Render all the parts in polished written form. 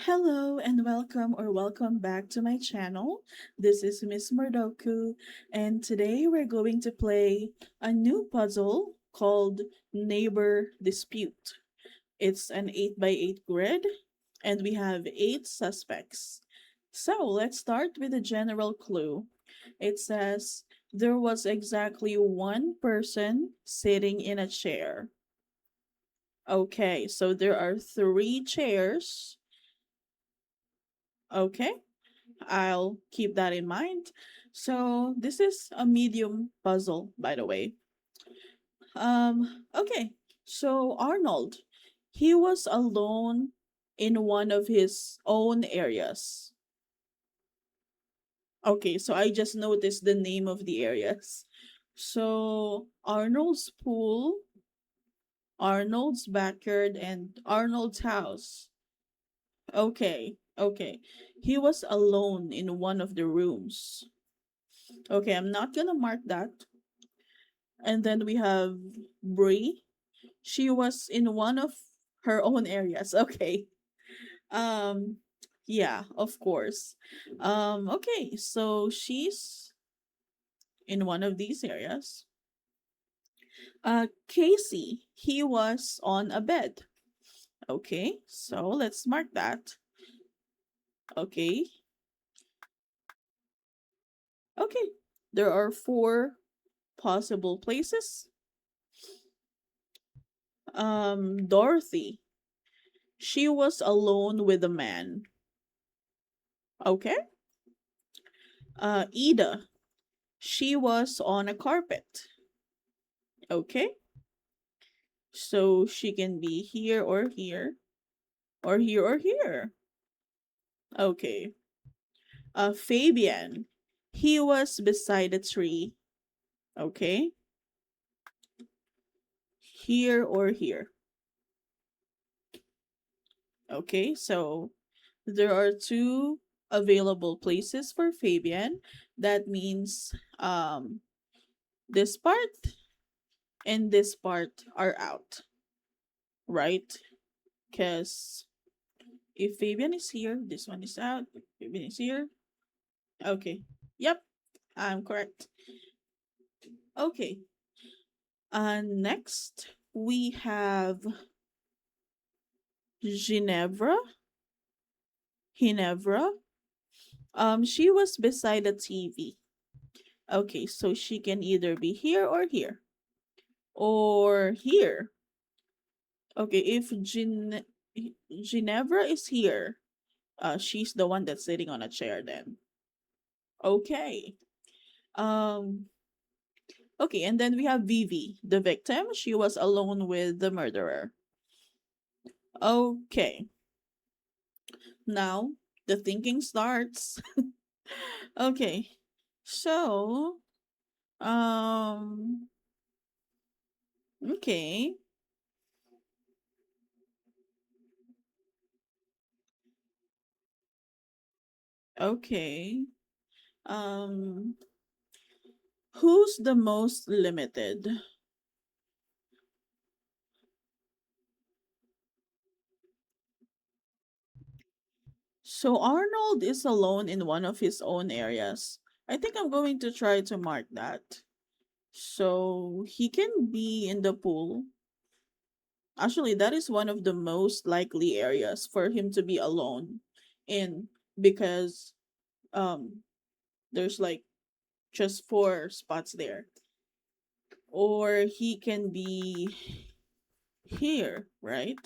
Hello and welcome back to my channel. This is Miss Murdoku, and today we're going to play a new puzzle called Neighbor Dispute. It's an 8 by 8 grid and we have 8 suspects. So, let's start with a general clue. It says there was exactly one person sitting in a chair. Okay, so there are 3 chairs. Okay, I'll keep that in mind. So this is a medium puzzle, by the way. Okay. So Arnold, he was alone in one of his own areas. Okay, so I just noticed the name of the areas. So Arnold's pool, Arnold's backyard, and Arnold's house. Okay, okay. He was alone in one of the rooms. Okay, I'm not gonna mark that. And then we have Brie. She was in one of her own areas. Okay. Um yeah, of course. Okay, so she's in one of these areas. Casey, he was on a bed. Okay, so let's mark that. Okay. Okay. There are 4 possible places. Dorothy, she was alone with a man. Okay. Ida, she was on a carpet. Okay. So she can be here or here, or here or here. Okay. Fabian, he was beside a tree. Okay. Here or here. Okay. So there are 2 available places for Fabian. That means this part and this part are out, right? Because if Fabian is here, this one is out. If Fabian is here. Okay. Yep, I'm correct. Okay. Next we have Ginevra. Ginevra. She was beside the TV. Okay, so she can either be here or here. Or here. Okay, if Ginevra is here, she's the one that's sitting on a chair then. Okay. Um okay, and then we have Vivi, the victim. She was alone with the murderer. Okay. Now the thinking starts. Okay. So, um okay. Okay. Um who's the most limited? So Arnold is alone in one of his own areas. I think I'm going to try to mark that. So he can be in the pool. Actually, that is one of the most likely areas for him to be alone in because um there's like just 4 spots there. Or he can be here, right?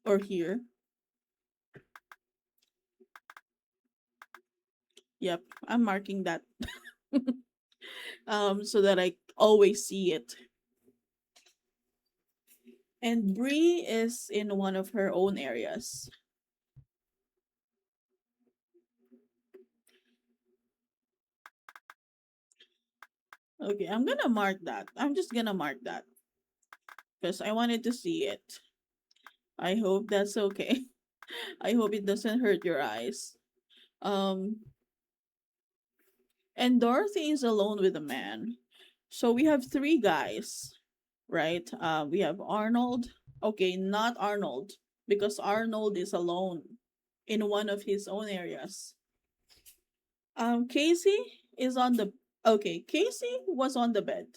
Or here. Yep, I'm marking that so that I always see it. And Bree is in one of her own areas. Okay, I'm gonna mark that. I'm just gonna mark that because I wanted to see it. I hope that's okay. I hope it doesn't hurt your eyes. Um, and Dorothy is alone with a man. So we have 3 guys, right? We have Arnold. Okay, not Arnold, because Arnold is alone in one of his own areas. Casey is on the okay. Casey was on the bed.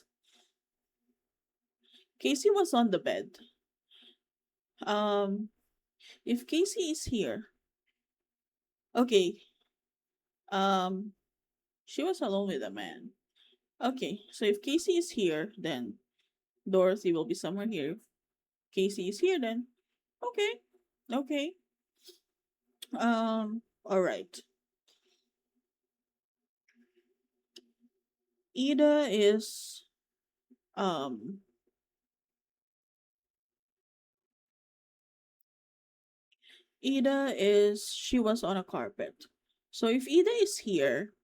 Casey was on the bed. Um, if Casey is here, okay. Um, she was alone with a man. Okay, so if Casey is here, then Dorothy will be somewhere here. If Casey is here, then okay, okay. All right. Ida is um she was on a carpet. So if Ida is here,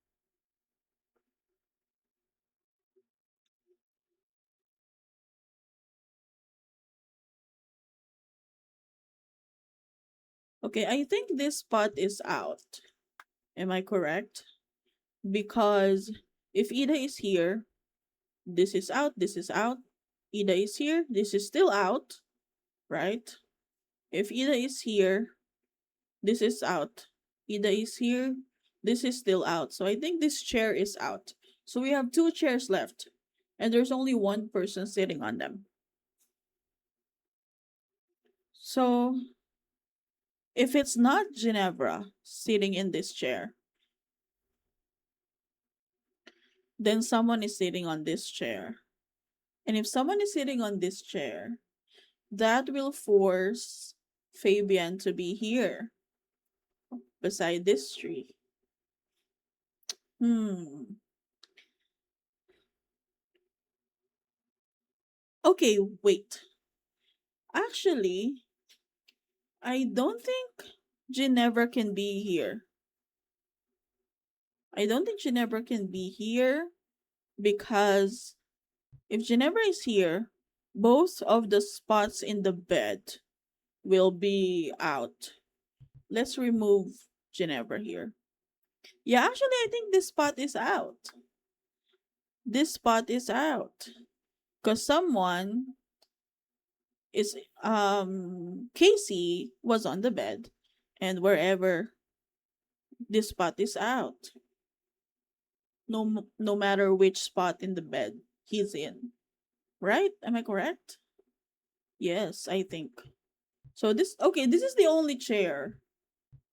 okay, I think this spot is out. Am I correct? Because if Ida is here, this is out, this is out. Ida is here, this is still out, right? If Ida is here, this is out. Ida is here, this is still out. So I think this chair is out. So we have two chairs left, and there's only one person sitting on them. So if it's not Ginevra sitting in this chair, then someone is sitting on this chair. And if someone is sitting on this chair, that will force Fabian to be here beside this tree. Hmm. Okay, wait. Actually, I don't think Ginevra can be here. I don't think Ginevra can be here because if Ginevra is here, both of the spots in the bed will be out. Let's remove Ginevra here. Yeah, actually, I think this spot is out. This spot is out. Because someone is, Casey was on the bed, and wherever this spot is out. No matter which spot in the bed he's in. Right? Am I correct? Yes, I think. So this is the only chair,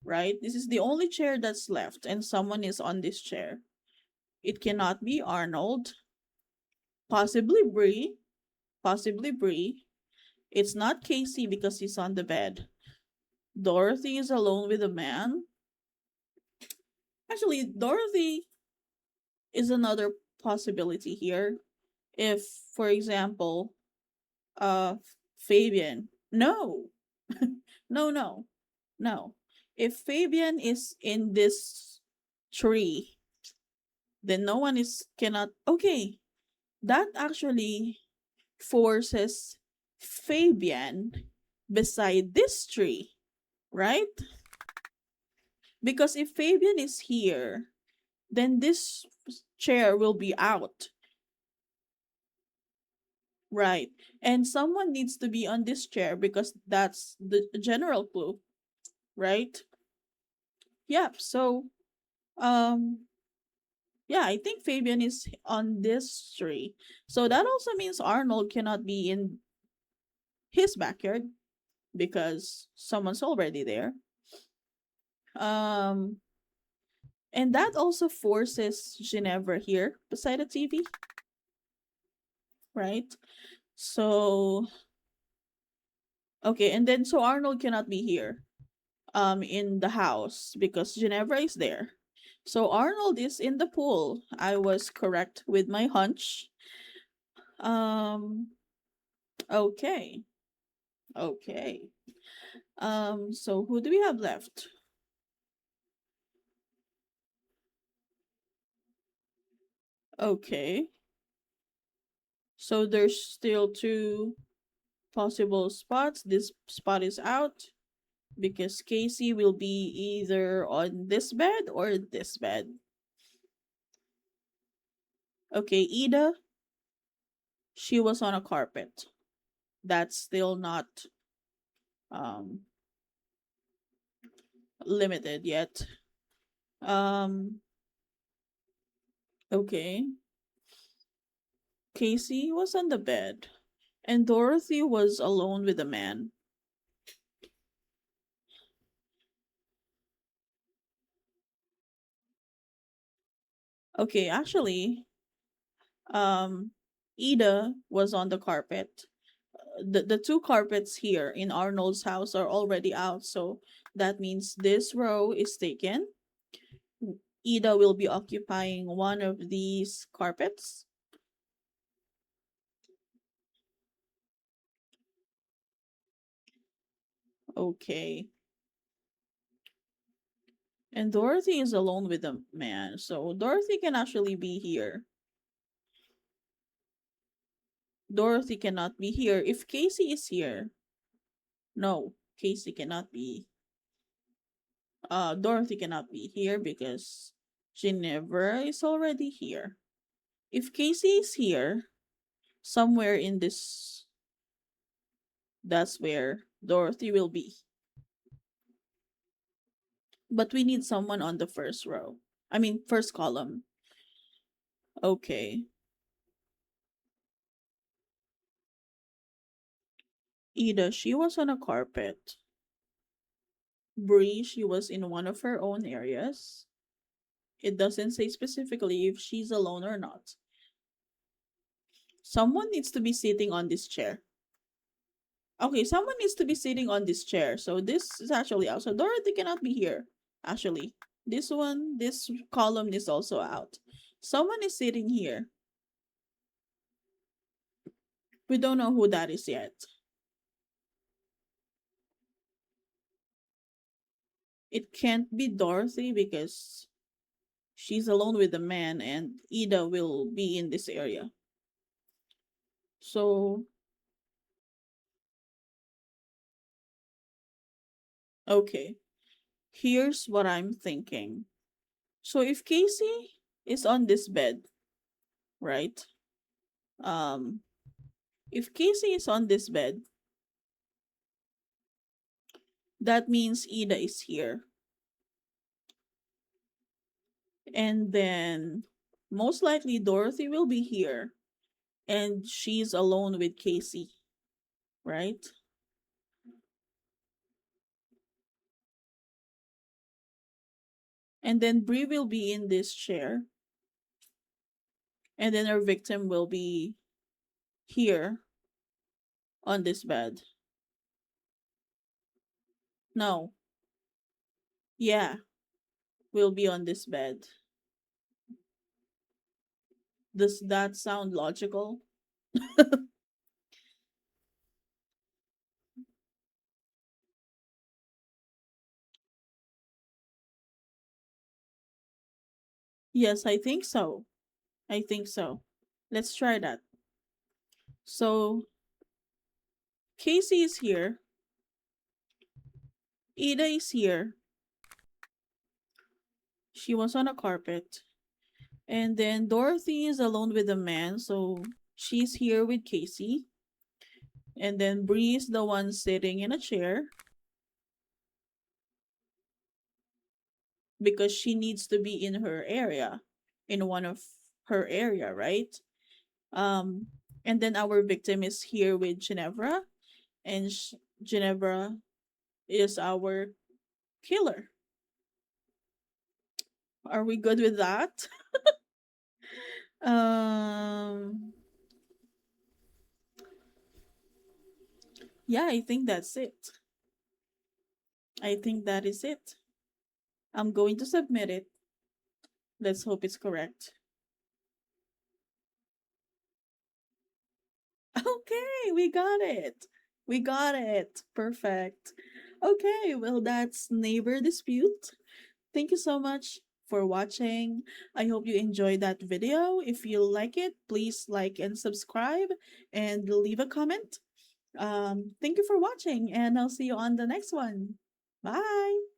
right? This is the only chair that's left, and someone is on this chair. It cannot be Arnold, possibly Bree, possibly Bree. It's not Casey because he's on the bed. Dorothy is alone with a man. Actually, Dorothy is another possibility here. If, for example, uh, Fabian, no, no, no, no. If Fabian is in this tree, then no one is cannot. Okay, that actually forces Fabian beside this tree, right? Because if Fabian is here, then this chair will be out, right? And someone needs to be on this chair because that's the general clue, right? Yep. So, um, yeah, I think Fabian is on this tree. So that also means Arnold cannot be in his backyard because someone's already there. Um, and that also forces Ginevra here beside the TV, right? So okay, and then so Arnold cannot be here in the house because Ginevra is there. So Arnold is in the pool. I was correct with my hunch. Um okay. Okay. So who do we have left? Okay. So there's still two possible spots. This spot is out because Casey will be either on this bed or this bed. Okay, Ida, she was on a carpet. That's still not um limited yet. Um okay. Casey was on the bed and Dorothy was alone with a man. Okay, actually, um Ida was on the carpet. The two carpets here in Arnold's house are already out, so that means this row is taken. Ida will be occupying one of these carpets. Okay. And Dorothy is alone with the man, so Dorothy can actually be here. Dorothy cannot be here. If Casey is here, no, Casey cannot be. Dorothy cannot be here because Ginevra is already here. If Casey is here, somewhere in this, that's where Dorothy will be. But we need someone on the first row. I mean, first column. Okay. Ida, she was on a carpet. Bree, she was in one of her own areas. It doesn't say specifically if she's alone or not. Someone needs to be sitting on this chair. Okay, someone needs to be sitting on this chair. So this is actually out. So Dorothy cannot be here. Actually, this column is also out. Someone is sitting here. We don't know who that is yet. It can't be Dorothy because she's alone with the man and Ida will be in this area. So, okay. Here's what I'm thinking. So if Casey is on this bed, right? Um if Casey is on this bed, that means Ida is here. And then most likely Dorothy will be here and she's alone with Casey, right? And then Bree will be in this chair and then our victim will be here on this bed. No. Yeah, will be on this bed. Does that sound logical? Yes, I think so. I think so. Let's try that. So, Casey is here. Ida is here. She was on a carpet. And then Dorothy is alone with a man, so she's here with Casey. And then Bree is the one sitting in a chair because she needs to be in her area, in one of her area, right? Um, and then our victim is here with Ginevra, and Ginevra is our killer. Are we good with that? Um, yeah, I think that's it. I think that is it. I'm going to submit it. Let's hope it's correct. Okay, we got it. We got it. Perfect. Okay, well, that's Neighbor Dispute. Thank you so much for watching. I hope you enjoyed that video. If you like it, please like and subscribe and leave a comment. Thank you for watching, and I'll see you on the next one. Bye.